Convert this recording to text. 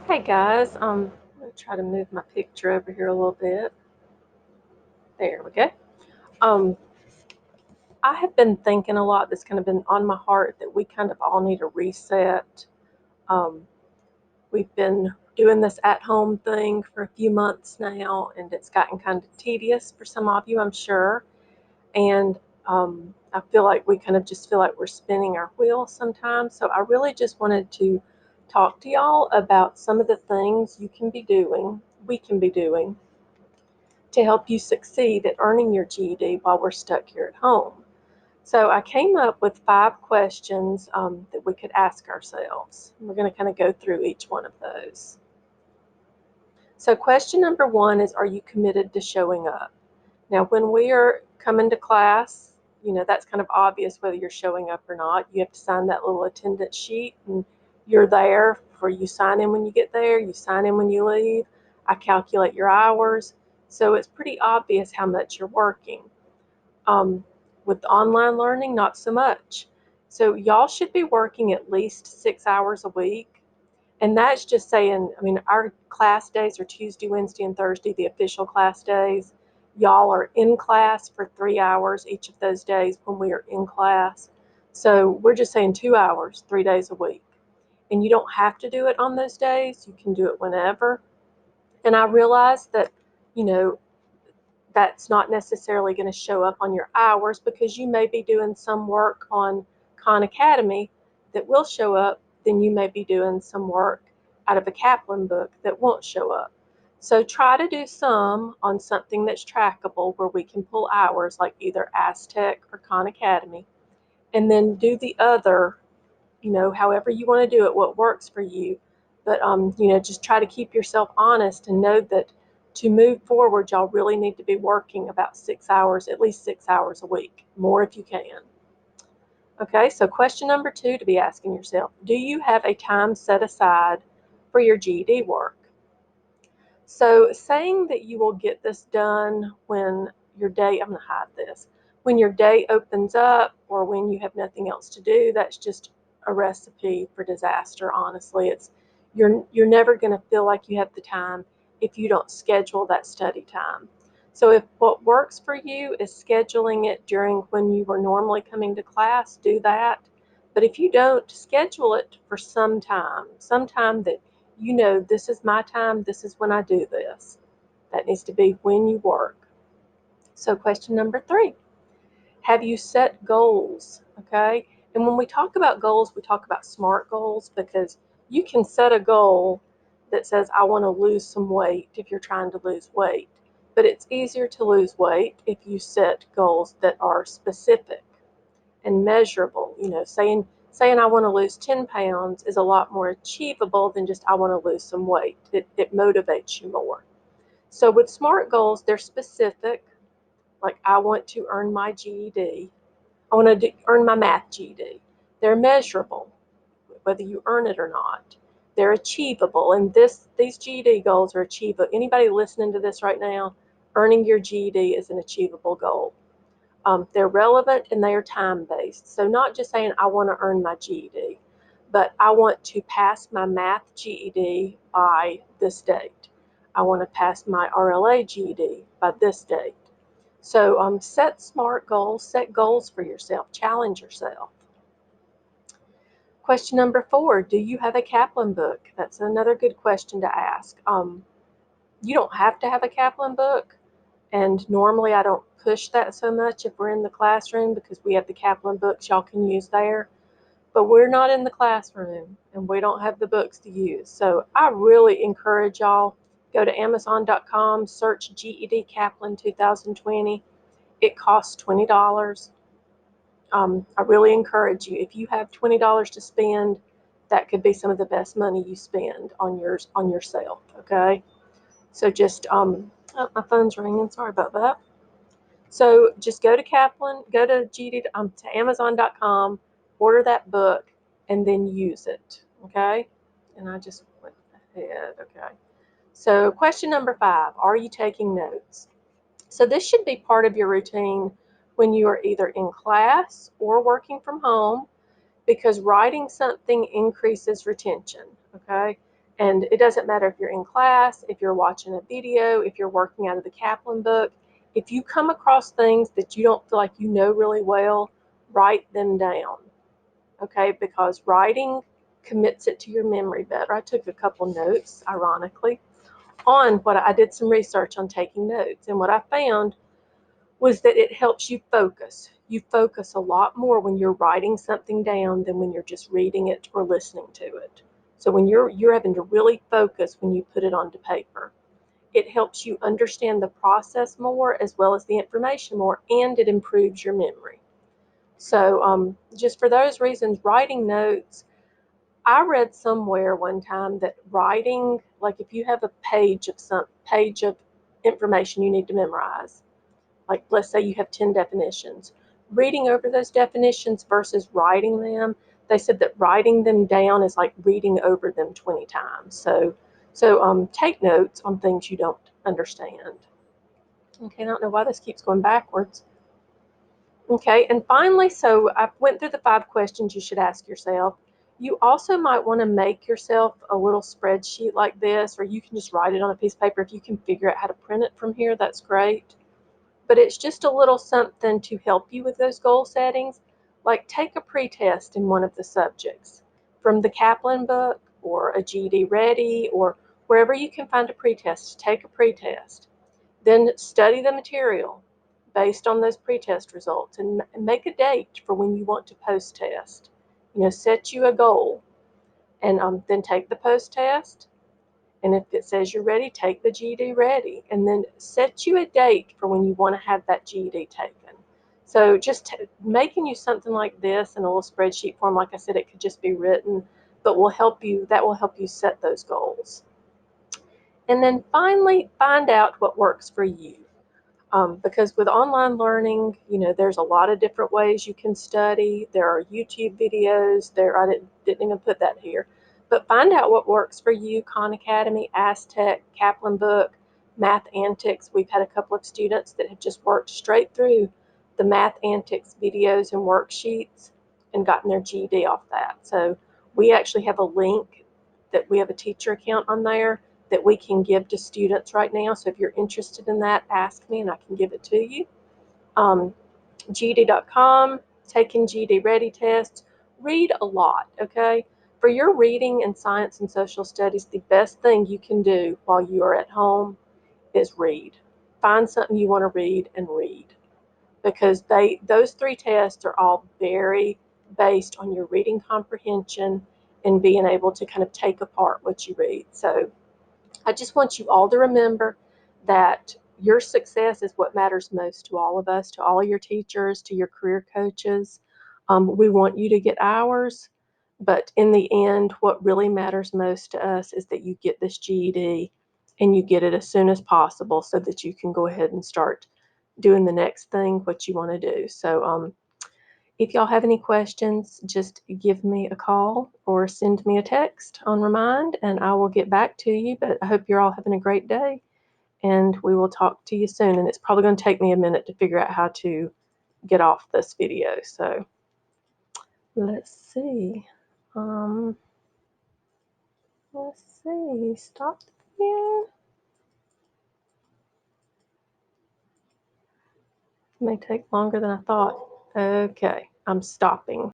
Hey guys, I'm gonna try to move my picture over here a little bit. There we go. Um, I have been thinking a lot. That's kind of been on my heart that we kind of all need a reset. Um, we've been doing this at-home thing for a few months now, and it's gotten kind of tedious for some of you, I'm sure. And I feel like we kind of just feel like we're spinning our wheels sometimes. So I really just wanted to talk to y'all about some of the things we can be doing to help you succeed at earning your GED while we're stuck here at home. So I came up with 5 questions that we could ask ourselves. We're going to kind of go through each one of those. So question number 1 is, are you committed to showing up? Now, when we are coming to class, that's kind of obvious whether you're showing up or not. You have to sign that little attendance sheet, and you're there for you sign in when you get there, you sign in when you leave. I calculate your hours. So it's pretty obvious how much you're working. With online learning, not so much. So y'all should be working at least 6 hours a week. And that's just saying, our class days are Tuesday, Wednesday, and Thursday, the official class days. Y'all are in class for 3 hours each of those days when we are in class. So we're just saying 2 hours, 3 days a week. And you don't have to do it on those days. You can do it whenever. And I realize that, you know, that's not necessarily going to show up on your hours because you may be doing some work on Khan Academy that will show up, then you may be doing some work out of a Kaplan book that won't show up. So try to do some on something that's trackable where we can pull hours like either Aztec or Khan Academy, and then do the other, however you want to do it, what works for you. But, just try to keep yourself honest and know that to move forward, y'all really need to be working about 6 hours, at least 6 hours a week, more if you can. Okay, so question number 2 to be asking yourself, do you have a time set aside for your GED work? So saying that you will get this done when your day, I'm going to hide this, when your day opens up or when you have nothing else to do, that's just a recipe for disaster, honestly. You're never going to feel like you have the time if you don't schedule that study time. So if what works for you is scheduling it during when you were normally coming to class, do that. But if you don't, schedule it for some time that this is my time, this is when I do this. That needs to be when you work. So question number 3, have you set goals? Okay, and when we talk about goals, we talk about SMART goals, because you can set a goal that says I want to lose some weight if you're trying to lose weight, but it's easier to lose weight if you set goals that are specific and measurable. Saying I want to lose 10 pounds is a lot more achievable than just I want to lose some weight. It motivates you more. So with SMART goals, they're specific, like I want to earn my GED. I want to earn my math GED. They're measurable, whether you earn it or not. They're achievable, and these GED goals are achievable. Anybody listening to this right now, earning your GED is an achievable goal. They're relevant and they are time-based. So not just saying I want to earn my GED, but I want to pass my math GED by this date. I want to pass my RLA GED by this date. So set SMART goals, set goals for yourself, challenge yourself. Question number 4, do you have a Kaplan book? That's another good question to ask. You don't have to have a Kaplan book. And normally I don't push that so much if we're in the classroom because we have the Kaplan books y'all can use there. But we're not in the classroom and we don't have the books to use. So I really encourage y'all, go to Amazon.com, search GED Kaplan 2020. It costs $20. I really encourage you, if you have $20 to spend, that could be some of the best money you spend on yourself. Okay, so just oh, my phone's ringing. Sorry about that. So just go to Kaplan, go to to Amazon.com, order that book, and then use it. Okay, and I just went ahead. Okay. So question number 5: are you taking notes? So this should be part of your routine when you are either in class or working from home, because writing something increases retention, okay? And it doesn't matter if you're in class, if you're watching a video, if you're working out of the Kaplan book. If you come across things that you don't feel like you know really well, write them down, okay? Because writing commits it to your memory better. I took a couple notes, ironically, on what I did some research on taking notes. And what I found was that it helps you focus. You focus a lot more when you're writing something down than when you're just reading it or listening to it. So when you're having to really focus when you put it onto paper, it helps you understand the process more as well as the information more, and it improves your memory. So just for those reasons, writing notes. I read somewhere one time that writing, like if you have a page of information you need to memorize, like let's say you have 10 definitions, reading over those definitions versus writing them, they said that writing them down is like reading over them 20 times. So take notes on things you don't understand. Okay, I don't know why this keeps going backwards. Okay, and finally, so I went through the 5 questions you should ask yourself. You also might want to make yourself a little spreadsheet like this, or you can just write it on a piece of paper. If you can figure out how to print it from here, that's great. But it's just a little something to help you with those goal settings. Like take a pretest in one of the subjects from the Kaplan book or a GED Ready or wherever you can find a pretest. Take a pretest. Then study the material based on those pretest results and make a date for when you want to post test. Set you a goal and then take the post test. And if it says you're ready, take the GED Ready, and then set you a date for when you want to have that GED taken. So just making you something like this in a little spreadsheet form, like I said, it could just be written, but that will help you set those goals. And then finally, find out what works for you. Because with online learning, there's a lot of different ways you can study. There are YouTube videos. I didn't even put that here. But find out what works for you. Khan Academy, Aztec, Kaplan Book, Math Antics. We've had a couple of students that have just worked straight through the Math Antics videos and worksheets and gotten their GED off that. So we actually have a link that we have a teacher account on there that we can give to students right now. So if you're interested in that, ask me and I can give it to you. GED.com, taking GED Ready tests. Read a lot, okay? For your reading in science and social studies, the best thing you can do while you are at home is read. Find something you want to read and read, because those 3 tests are all very based on your reading comprehension and being able to kind of take apart what you read. So I just want you all to remember that your success is what matters most to all of us, to all of your teachers, to your career coaches. We want you to get ours, but in the end, what really matters most to us is that you get this GED and you get it as soon as possible so that you can go ahead and start doing the next thing, what you want to do. So if y'all have any questions, just give me a call or send me a text on Remind and I will get back to you. But I hope you're all having a great day and we will talk to you soon. And it's probably going to take me a minute to figure out how to get off this video. So let's see. Um, let's see. Stop here. It may take longer than I thought. Okay, I'm stopping.